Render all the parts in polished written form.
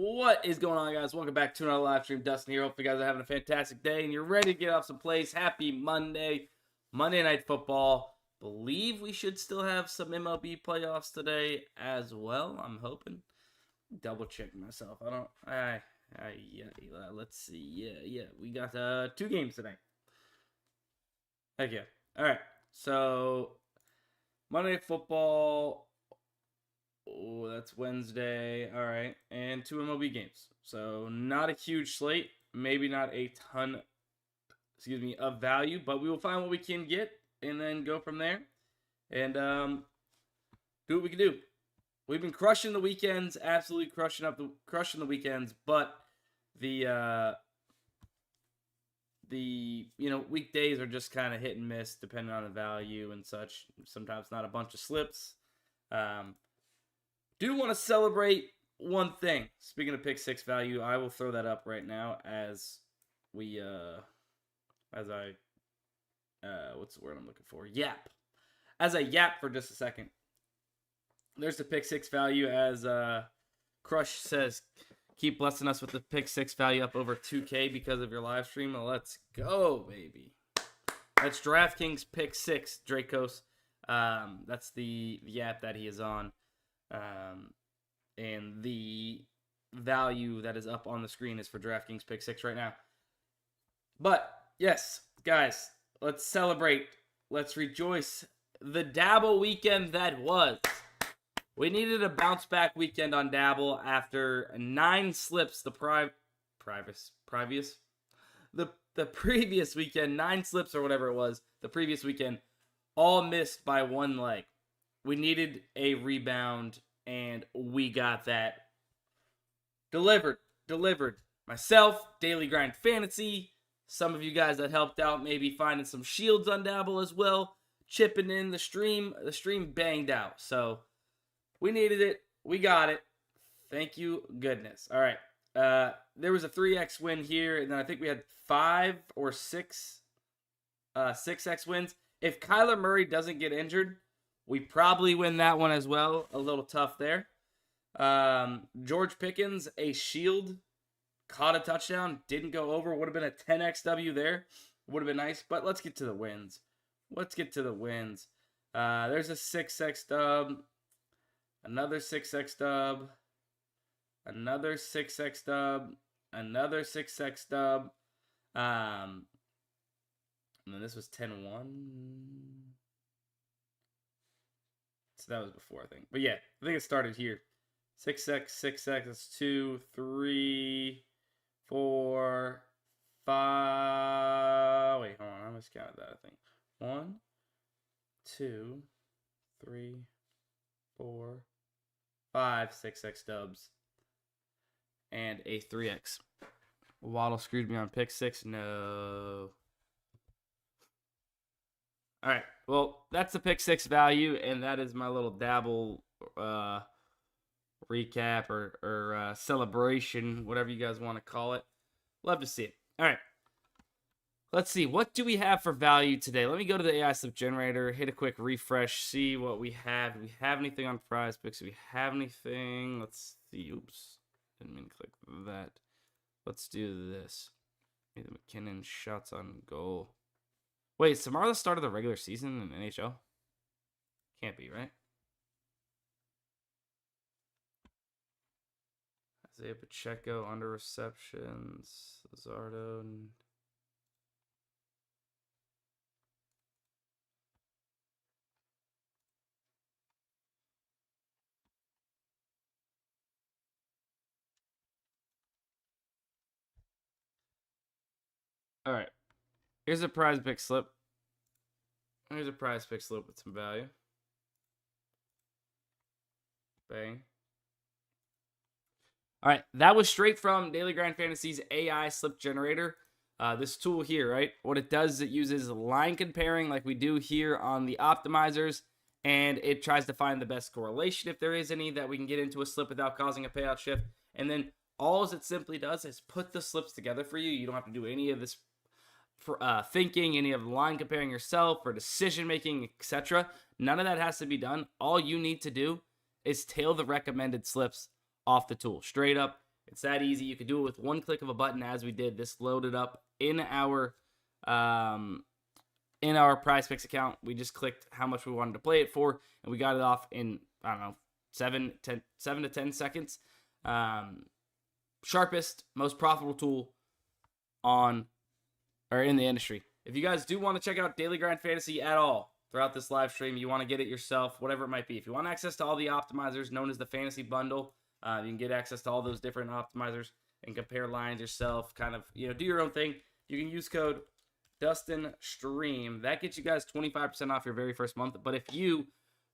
What is going on, guys? Welcome back to another live stream. Dustin here. Hope you guys are having a fantastic day and you're ready to get off some plays. Happy Monday. Monday Night Football. Believe we should still have some MLB playoffs today as well. I'm hoping. Double checking myself. Let's see. Yeah. We got 2 games today. Heck yeah. All right. So Monday Night Football. Oh, that's Wednesday. All right. And 2 MLB games. So not a huge slate. Maybe not a ton, of value. But we will find what we can get and then go from there. And do what we can do. We've been crushing the weekends. Absolutely crushing the weekends. But the weekdays are just kind of hit and miss depending on the value and such. Sometimes not a bunch of slips. Do want to celebrate one thing. Speaking of pick 6 value, I will throw that up right now as we what's the word I'm looking for? Yap. As I yap for just a second. There's the pick 6 value as Crush says, keep blessing us with the pick 6 value up over 2K because of your live stream. Let's go, baby. That's DraftKings pick 6, Dracos. That's the app that he is on. And the value that is up on the screen is for DraftKings pick 6 right now. But yes, guys, let's celebrate. Let's rejoice. The Dabble weekend that was. We needed a bounce back weekend on Dabble after 9 slips the previous weekend, 9 slips or whatever it was, the previous weekend, all missed by 1 leg. We needed a rebound, and we got that. Delivered. Myself, Daily Grind Fantasy, some of you guys that helped out maybe finding some shields on Dabble as well, chipping in the stream. The stream banged out, so we needed it. We got it. Thank you, goodness. All right. There was a 3x win here, and then I think we had 5 or 6 6x wins. If Kyler Murray doesn't get injured, we probably win that one as well. A little tough there. George Pickens, a shield, caught a touchdown, didn't go over. Would have been a 10x W there. Would have been nice, but let's get to the wins. There's a 6x dub. Another 6x dub. Another 6x dub. Another 6x dub. And then this was 10-1. So that was before, I think. But yeah, I think it started here. 6x, that's 2, 3, 4, 5. Wait, hold on. I miscounted that, I think. 1, 2, 3, 4, 5, 6x dubs. And a 3x. Waddle screwed me on pick 6. No. All right, well, that's the pick 6 value, and that is my little Dabble recap or celebration, whatever you guys want to call it. Love to see it. All right, let's see. What do we have for value today? Let me go to the AI slip generator, hit a quick refresh, see what we have. Do we have anything on PrizePicks? Do we have anything? Let's see. Oops, didn't mean to click that. Let's do this. Either McKinnon shots on goal. Wait, is tomorrow the start of the regular season in NHL? Can't be, right? Isaiah Pacheco under receptions. Zardo. All right. Here's a PrizePick slip. Here's a PrizePick slip with some value. Bang. All right, that was straight from Daily Grind Fantasy's AI slip generator. This tool here, right? What it does is it uses line comparing like we do here on the optimizers, and it tries to find the best correlation, if there is any, that we can get into a slip without causing a payout shift. And then all it simply does is put the slips together for you. You don't have to do any of this thinking, any of the line comparing yourself or decision making, etc. None of that has to be done. All you need to do is tail the recommended slips off the tool straight up. It's that easy. You can do it with one click of a button, as we did. This loaded up in our PrizePicks account. We just clicked how much we wanted to play it for, and we got it off in, I don't know, 7 to 10 seconds. Sharpest, most profitable tool in the industry. If you guys do want to check out Daily Grind Fantasy at all throughout this live stream, you want to get it yourself, whatever it might be. If you want access to all the optimizers known as the Fantasy Bundle, you can get access to all those different optimizers and compare lines yourself, kind of, do your own thing. You can use code DUSTINSTREAM. That gets you guys 25% off your very first month. But if you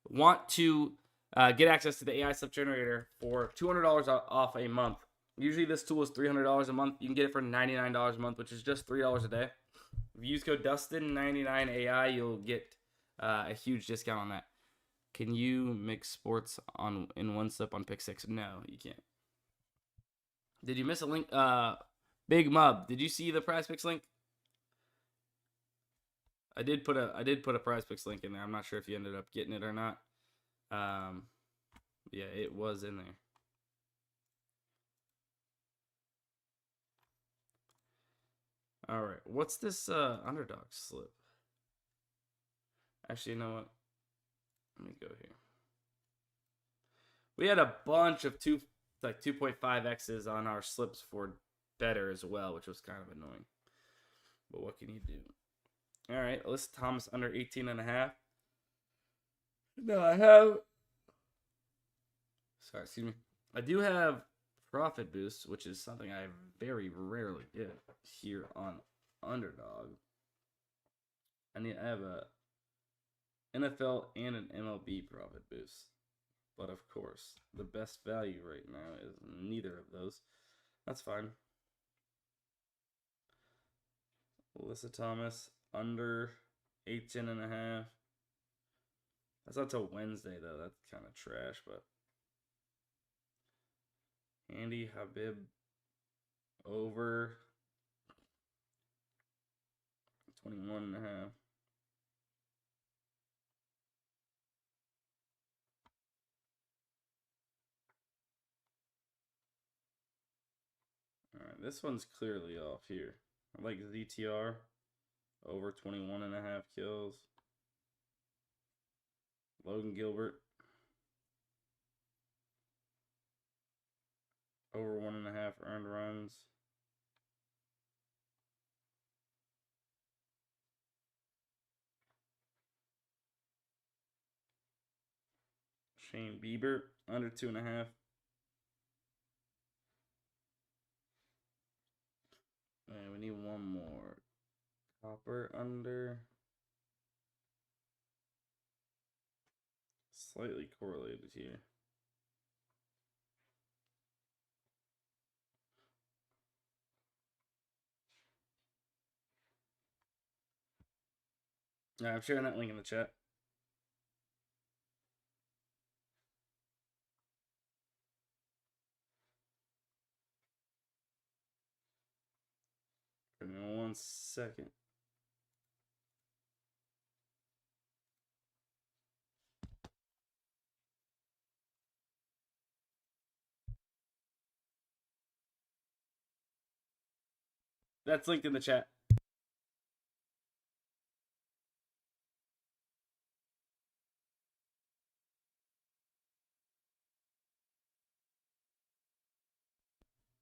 want to get access to the AI slip generator for $200 off a month, usually this tool is $300 a month. You can get it for $99 a month, which is just $3 a day. If you use code DUSTIN99AI, you'll get a huge discount on that. Can you mix sports in one slip on pick 6? No, you can't. Did you miss a link? Big Mub, did you see the PrizePicks link? I did put a PrizePicks link in there. I'm not sure if you ended up getting it or not. Yeah, it was in there. All right, what's this Underdog slip? Actually, you know what? Let me go here. We had a bunch of 2.5x's on our slips for better as well, which was kind of annoying. But what can you do? All right, Alyssa Thomas under 18.5. No, I have. Sorry, excuse me. I do have profit boosts, which is something I very rarely get here on Underdog. I have a NFL and an MLB profit boost. But of course, the best value right now is neither of those. That's fine. Alyssa Thomas under 18.5. That's not till Wednesday though. That's kind of trash, but Andy Habib over 21.5. Alright, this one's clearly off here. I like ZTR over 21.5 kills. Logan Gilbert over 1.5 earned runs. Shane Bieber under 2.5. And we need one more. Copper under. Slightly correlated here. I'm sharing that link in the chat. Give me 1 second. That's linked in the chat.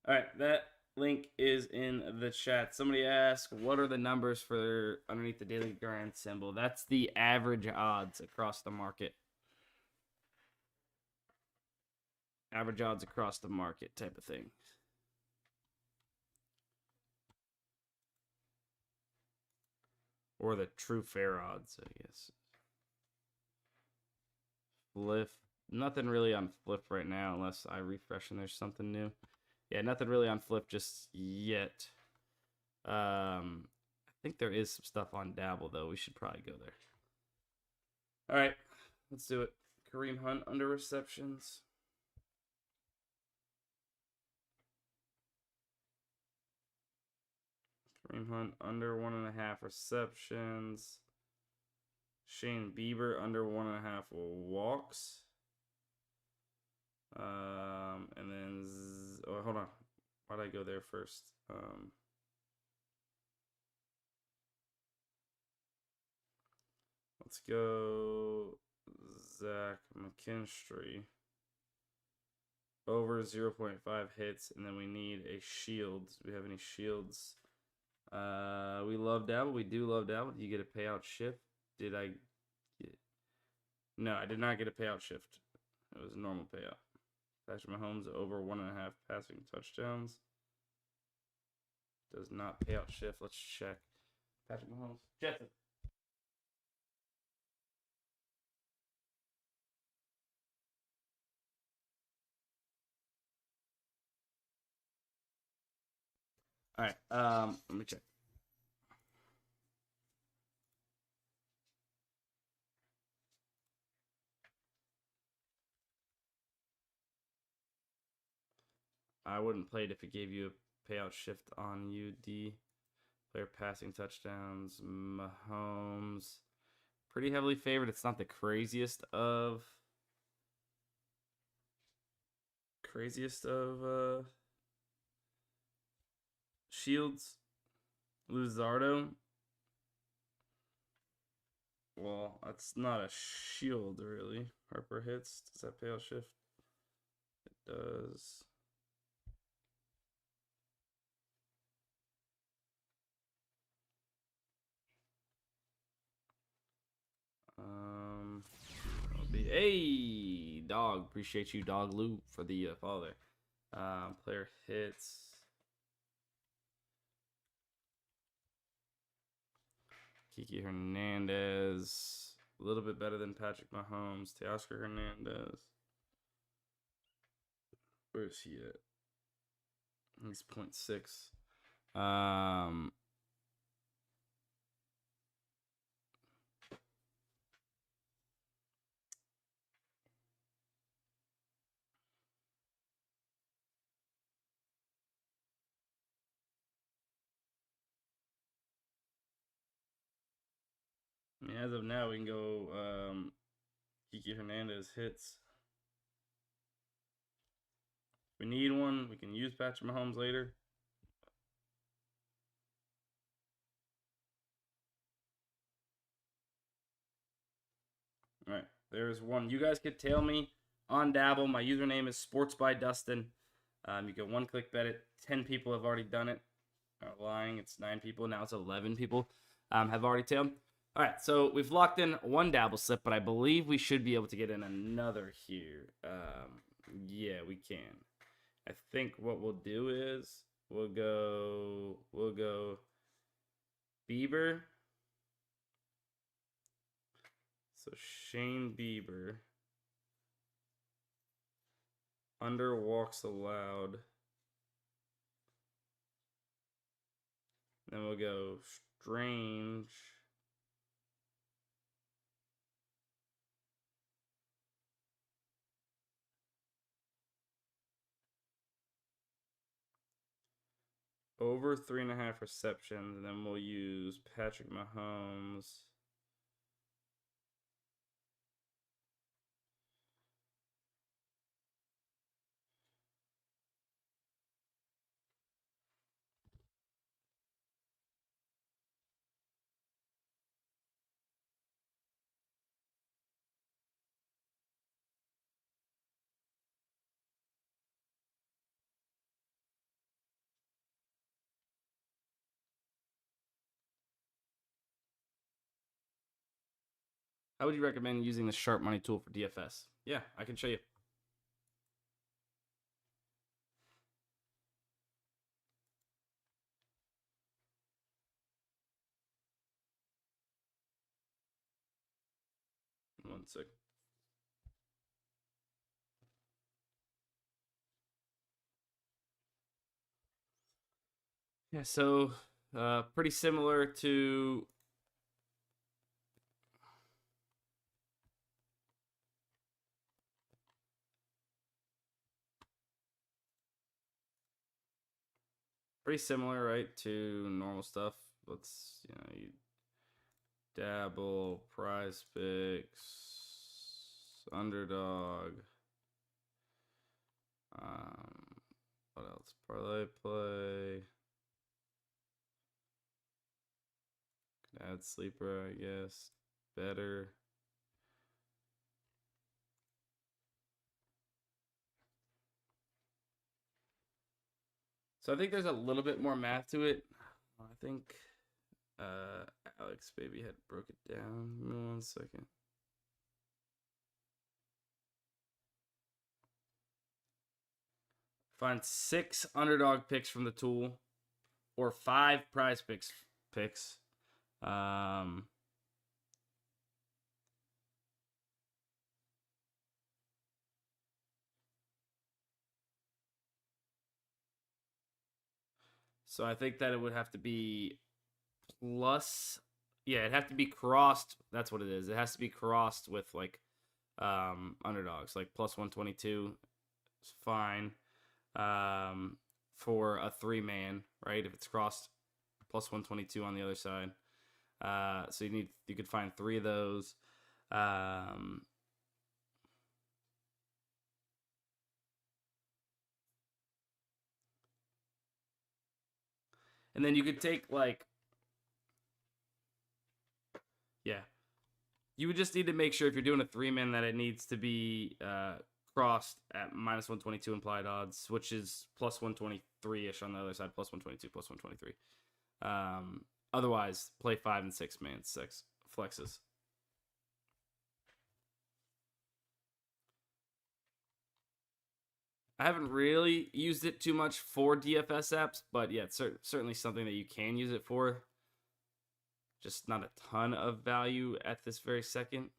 All right, that link is in the chat. Somebody asked, what are the numbers for underneath the daily grind symbol? That's the average odds across the market. Average odds across the market type of thing. Or the true fair odds, I guess. Fliff. Nothing really on Fliff right now unless I refresh and there's something new. Yeah, nothing really on Fliff just yet. I think there is some stuff on Dabble, though. We should probably go there. All right, let's do it. Kareem Hunt under receptions. Kareem Hunt under 1.5 receptions. Shane Bieber under 1.5 walks. And then, hold on. Why'd I go there first? Let's go Zach McKinstry. Over 0.5 hits, and then we need a shield. Do we have any shields? We love Dabble. We do love Dabble. Do you get a payout shift? Did I get... No, I did not get a payout shift. It was a normal payout. Patrick Mahomes over 1.5 passing touchdowns. Does not payout shift. Let's check. Patrick Mahomes. Jetson. All right. Let me check. I wouldn't play it if it gave you a payout shift on UD. Player passing touchdowns. Mahomes. Pretty heavily favored. It's not the craziest of shields. Luzardo. Well, that's not a shield, really. Harper hits. Does that payout shift? It does. Hey, dog. Appreciate you, Dog Lou, for the follow there. Player hits. Kiki Hernandez. A little bit better than Patrick Mahomes. Teoscar Hernandez. Where is he at? He's 0.6. I mean, as of now, we can go Kiki Hernandez hits. If we need one, we can use Patrick Mahomes later. All right, there's one. You guys could tell me on Dabble. My username is sportsbydustin. You can one-click bet it. 10 people have already done it. Not lying, it's 9 people. Now it's 11 people have already tailed. All right, so we've locked in one Dabble slip, but I believe we should be able to get in another here. Yeah, we can. I think what we'll do is we'll go Bieber. So Shane Bieber. Under walks allowed. Then we'll go Strange. Over 3.5 receptions. And then we'll use Patrick Mahomes. How would you recommend using the Sharp Money tool for DFS? Yeah, I can show you. One sec. Yeah, so pretty similar to right, to normal stuff. Let's, you Dabble, PrizePicks, Underdog, What else? ParlayPlay. Could add sleeper, I guess. Better. So I think there's a little bit more math to it. I think Alex Baby had broke it down. Give me 1 second. Find 6 underdog picks from the tool, or 5 PrizePicks picks. So I think that it would have to be plus, yeah, it'd have to be crossed. That's what it is. It has to be crossed with like underdogs, like plus 122 is fine. For a 3-man, right? If it's crossed plus 122 on the other side. So you could find 3 of those. And then you could take like, yeah, you would just need to make sure if you're doing a 3-man that it needs to be crossed at minus 122 implied odds, which is plus 123-ish on the other side, plus 122, plus 123. Otherwise, play 5 and 6-man, 6 flexes. I haven't really used it too much for DFS apps, but yeah, it's certainly something that you can use it for. Just not a ton of value at this very second.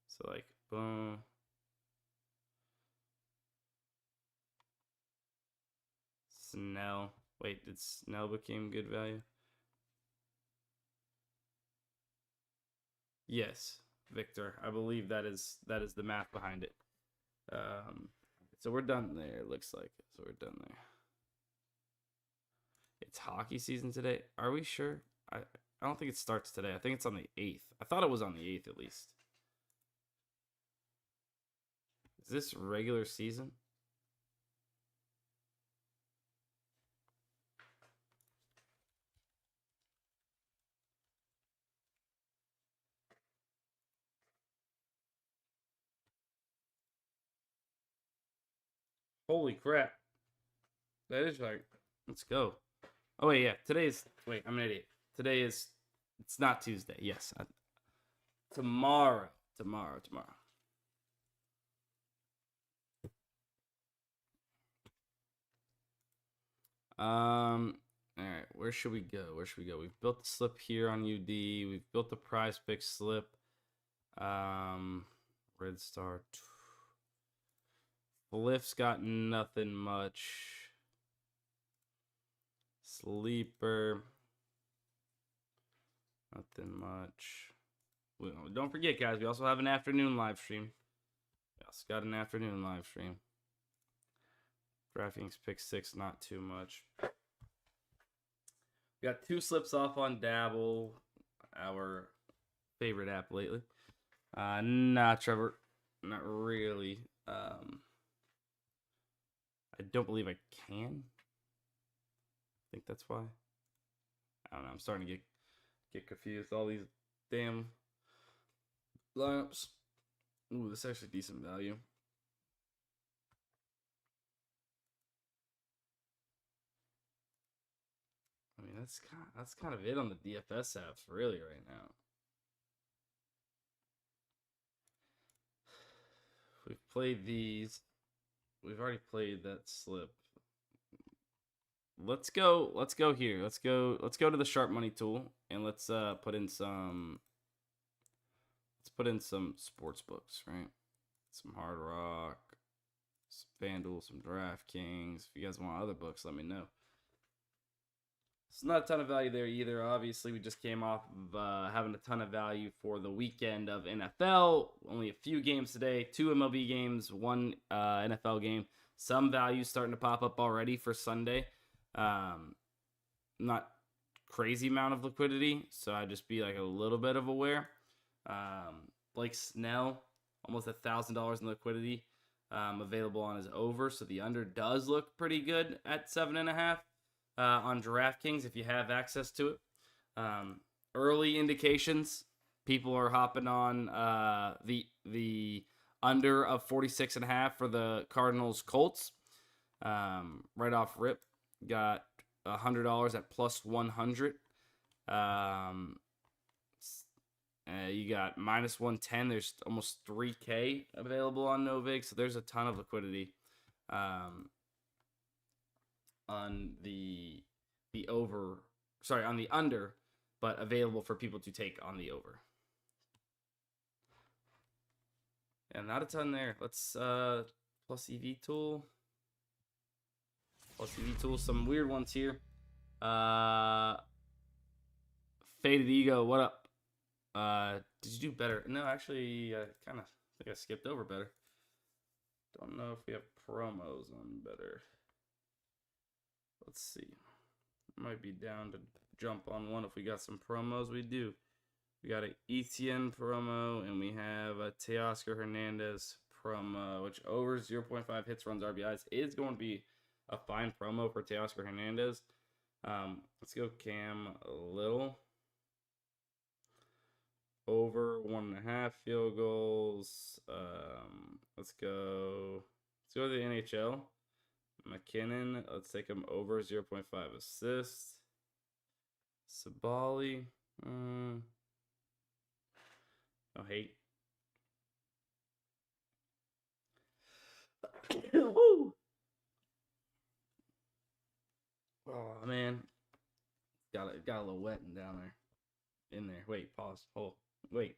So like, boom. Snell. Wait, did Snell become good value? Yes, Victor. I believe that is the math behind it. So we're done there, it looks like. So we're done there. It's hockey season today. Are we sure? I don't think it starts today. I think it's on the 8th. I thought it was on the 8th at least. Is this regular season? Holy crap. That is right. Let's go. Oh, wait, yeah. Wait, I'm an idiot. It's not Tuesday. Yes. Tomorrow. All right, where should we go? We've built the slip here on UD. We've built the PrizePicks slip. Red Star. Fliff's got nothing much. Sleeper. Nothing much. Don't forget, guys, we also have an afternoon live stream. We also got an afternoon live stream. DraftKings pick 6, not too much. We got 2 slips off on Dabble, our favorite app lately. Nah, Trevor, not really. I don't believe I can. I think that's why. I don't know. I'm starting to get confused. All these damn lineups. Ooh, this is actually decent value. I mean, that's kind of it on the DFS apps, really, right now. We've played these. We've already played that slip. Let's go here. Let's go to the sharp money tool and let's put in some sports books, right? Some Hard Rock, some FanDuel, some DraftKings. If you guys want other books, let me know. It's not a ton of value there either. Obviously, we just came off of having a ton of value for the weekend of NFL. Only a few games today, 2 MLB games, 1 NFL game. Some value starting to pop up already for Sunday. Not crazy amount of liquidity, so I'd just be like a little bit of aware. Blake Snell, almost $1,000 in liquidity. available on his over, so the under does look pretty good at 7.5 on DraftKings if you have access to it. Early indications, people are hopping on the under of 46.5 for the Cardinals Colts. Right off rip, got $100 at plus 100. You got minus 110. There's almost 3K available on Novig, so there's a ton of liquidity on the over. Sorry, on the under, but available for people to take on the over. And not a ton there. Let's plus EV tool. Plus EV tool. Some weird ones here. Faded Ego, what up? Did you do better? No, actually, I kind of think I skipped over better. Don't know if we have promos on better. Let's see. Might be down to jump on one if we got some promos. We do. We got an ETN promo, and we have a Teoscar Hernandez promo, which over 0.5 hits, runs, RBIs is going to be a fine promo for Teoscar Hernandez. Let's go Cam a little. Over 1.5 field goals. Let's go to the NHL. McKinnon, let's take him over 0.5 assists. Sabali, no hate. Woo! Oh man, got a little wetting down there. In there. Wait, pause. Hold. Wait.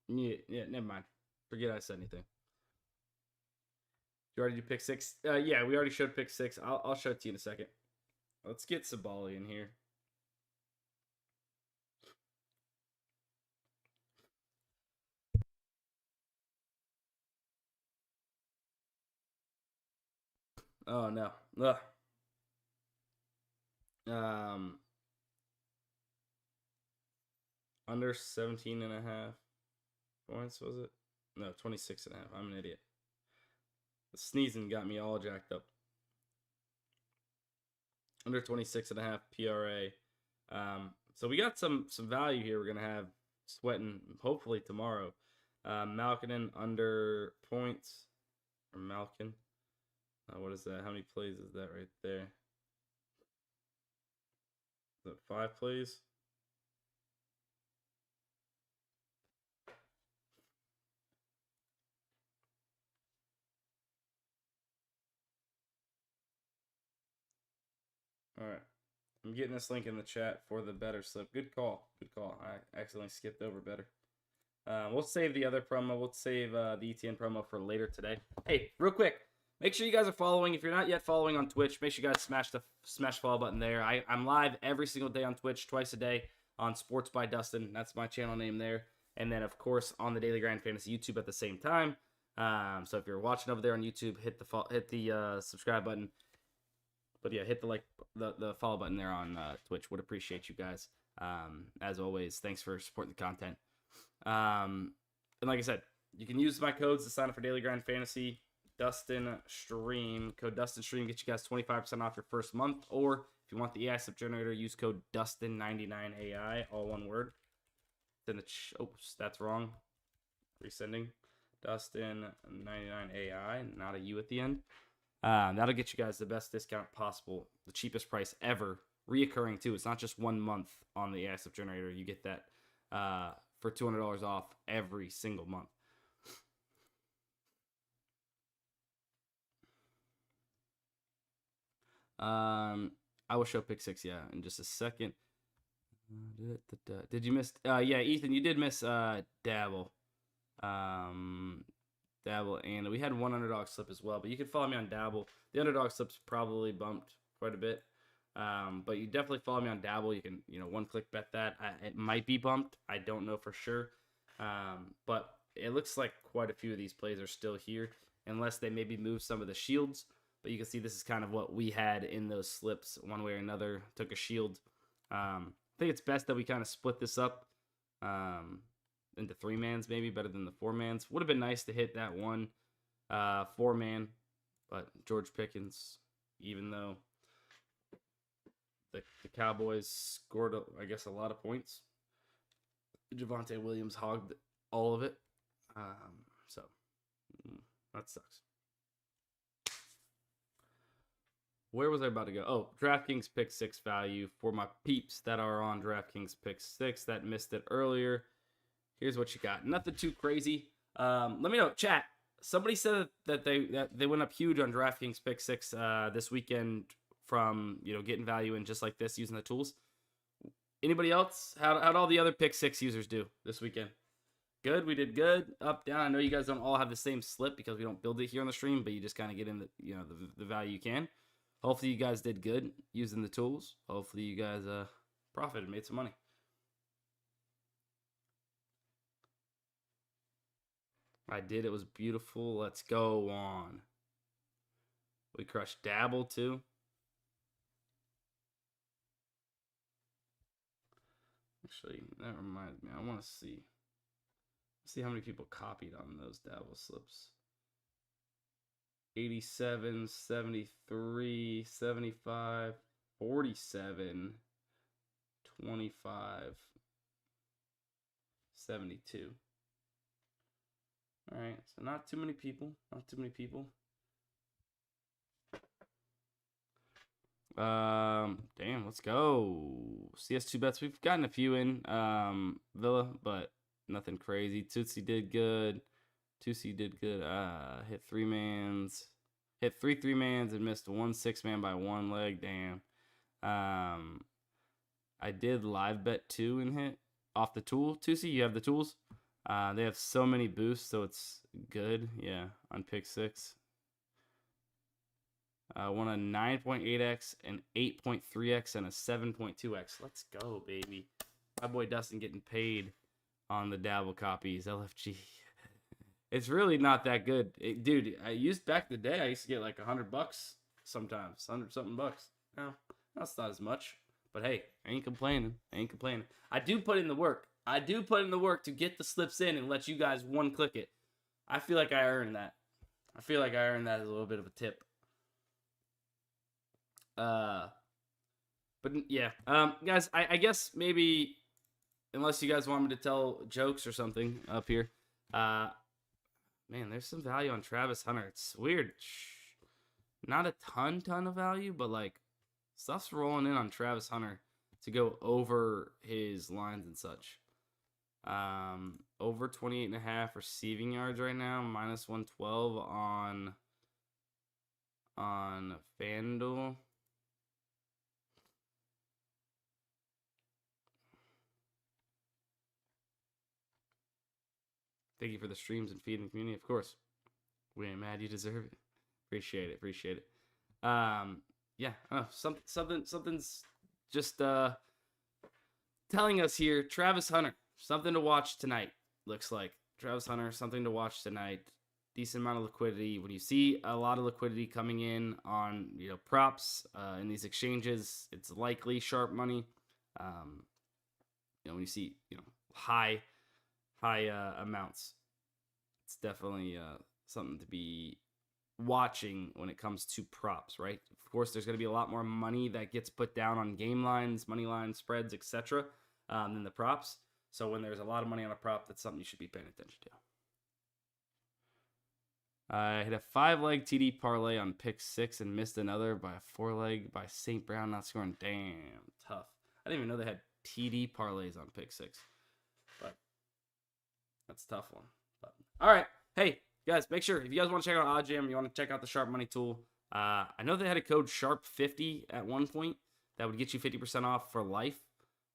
Yeah, never mind. Forget I said anything. You already do pick 6? Yeah, we already showed pick 6. I'll show it to you in a second. Let's get Sabali in here. Oh no. Ugh. Under 17.5 points, was it? No, 26.5. I'm an idiot. The sneezing got me all jacked up. Under 26.5 PRA. So we got some value here. We're gonna have sweating hopefully tomorrow. Malkin under points, or Malkin. What is that? How many plays is that right there? Is that 5 plays? All right. I'm getting this link in the chat for the better slip. Good call. Good call. I accidentally skipped over better. We'll save the other promo. We'll save the ETN promo for later today. Hey, real quick. Make sure you guys are following. If you're not yet following on Twitch, make sure you guys smash follow button there. I'm live every single day on Twitch, twice a day on Sports by Dustin. That's my channel name there. And then, of course, on the Daily Grind Fantasy YouTube at the same time. So if you're watching over there on YouTube, hit the subscribe button. But yeah, hit the follow button there on Twitch. Would appreciate you guys. As always, thanks for supporting the content. And like I said, you can use my codes to sign up for Daily Grind Fantasy. Dustin Stream. Code Dustin Stream gets you guys 25% off your first month. Or if you want the AI slip generator, use code Dustin99AI, all one word. Then oops, that's wrong. Resending. Dustin99AI, not a U at the end. That'll get you guys the best discount possible, the cheapest price ever, reoccurring too. It's not just 1 month on the AI slip generator. You get that for $200 off every single month. I will show pick 6, yeah, in just a second. Did you miss? Yeah, Ethan, you did miss Dabble. Dabble, and we had one Underdog slip as well, but you can follow me on Dabble. The Underdog slip's probably bumped quite a bit, but you definitely follow me on Dabble. You can, one-click bet that. It might be bumped. I don't know for sure, but it looks like quite a few of these plays are still here, unless they maybe move some of the shields. But you can see this is kind of what we had in those slips, one way or another. Took a shield. I think it's best that we kind of split this up into 3-mans, maybe better than the 4-mans. Would have been nice to hit that one 4-man, but George Pickens, even though the Cowboys scored, I guess, a lot of points, Javonte Williams hogged all of it. So that sucks. Where was I about to go? Oh, DraftKings Pick 6 value for my peeps that are on DraftKings Pick 6 that missed it earlier. Here's what you got. Nothing too crazy. Let me know, chat. Somebody said that they went up huge on DraftKings Pick 6 this weekend from getting value in just like this using the tools. Anybody else? How'd all the other Pick 6 users do this weekend? Good. We did good. Up, down. I know you guys don't all have the same slip because we don't build it here on the stream, but you just kind of get in the value you can. Hopefully you guys did good using the tools. Hopefully you guys profited, made some money. I did. It was beautiful. Let's go on. We crushed Dabble too. Actually, that reminds me. I want to see how many people copied on those Dabble slips. 87, 73, 75, 47, 25, 72. All right, so not too many people. Not too many people. Damn, let's go. CS2 bets. We've gotten a few in Villa, but nothing crazy. Tootsie did good. Tootsie did good. Hit 3-mans. Hit 3 3-mans and missed 1 6-man by 1 leg. Damn. I did live bet 2 and hit off the tool. Tootsie, you have the tools. They have so many boosts, so it's good. Yeah, on pick 6. Won a 9.8x, an 8.3x, and a 7.2x. Let's go, baby. My boy Dustin getting paid on the Dabble copies. LFG. It's really not that good. Dude, back in the day, I used to get like $100 sometimes. 100-something bucks. No, that's not as much. But hey, I ain't complaining. I do put in the work. To get the slips in and let you guys one-click it. I feel like I earned that. as a little bit of a tip. But yeah, guys, I guess maybe, unless you guys want me to tell jokes or something up here, man, there's some value on Travis Hunter. It's weird. Not a ton of value, but like stuff's rolling in on Travis Hunter to go over his lines and such. Over 28.5 receiving yards right now, minus 112 on FanDuel. Thank you for the streams and feeding the community, of course. We ain't mad, you deserve it. Appreciate it. Yeah, something's just telling us here. Travis Hunter, something to watch tonight. Looks like Travis Hunter, something to watch tonight. Decent amount of liquidity. When you see a lot of liquidity coming in on props in these exchanges, it's likely sharp money. When you see high amounts, it's definitely something to be watching when it comes to props, right? Of course, there's going to be a lot more money that gets put down on game lines, money lines, spreads, etc. Than the props. So when there's a lot of money on a prop, that's something you should be paying attention to. I hit a 5-leg TD parlay on pick 6 and missed another by a 4-leg by St. Brown not scoring. Damn, tough. I didn't even know they had TD parlays on pick 6. But that's a tough one. But all right. Hey, guys, make sure if you guys want to check out OddsJam, you want to check out the Sharp Money tool. I know they had a code SHARP50 at one point that would get you 50% off for life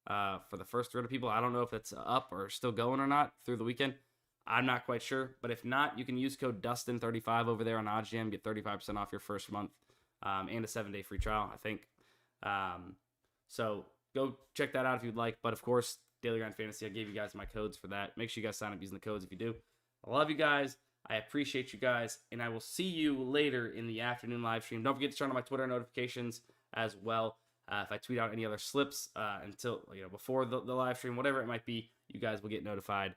for the first 300 people. I don't know if it's up or still going or not through the weekend. I'm not quite sure. But if not, you can use code DUSTIN35 over there on OddsJam. Get 35% off your first month and a 7-day free trial, I think. So go check that out if you'd like. But, of course, Daily Grind Fantasy, I gave you guys my codes for that. Make sure you guys sign up using the codes if you do. I love you guys. I appreciate you guys. And I will see you later in the afternoon live stream. Don't forget to turn on my Twitter notifications as well. If I tweet out any other slips until before the live stream, whatever it might be, you guys will get notified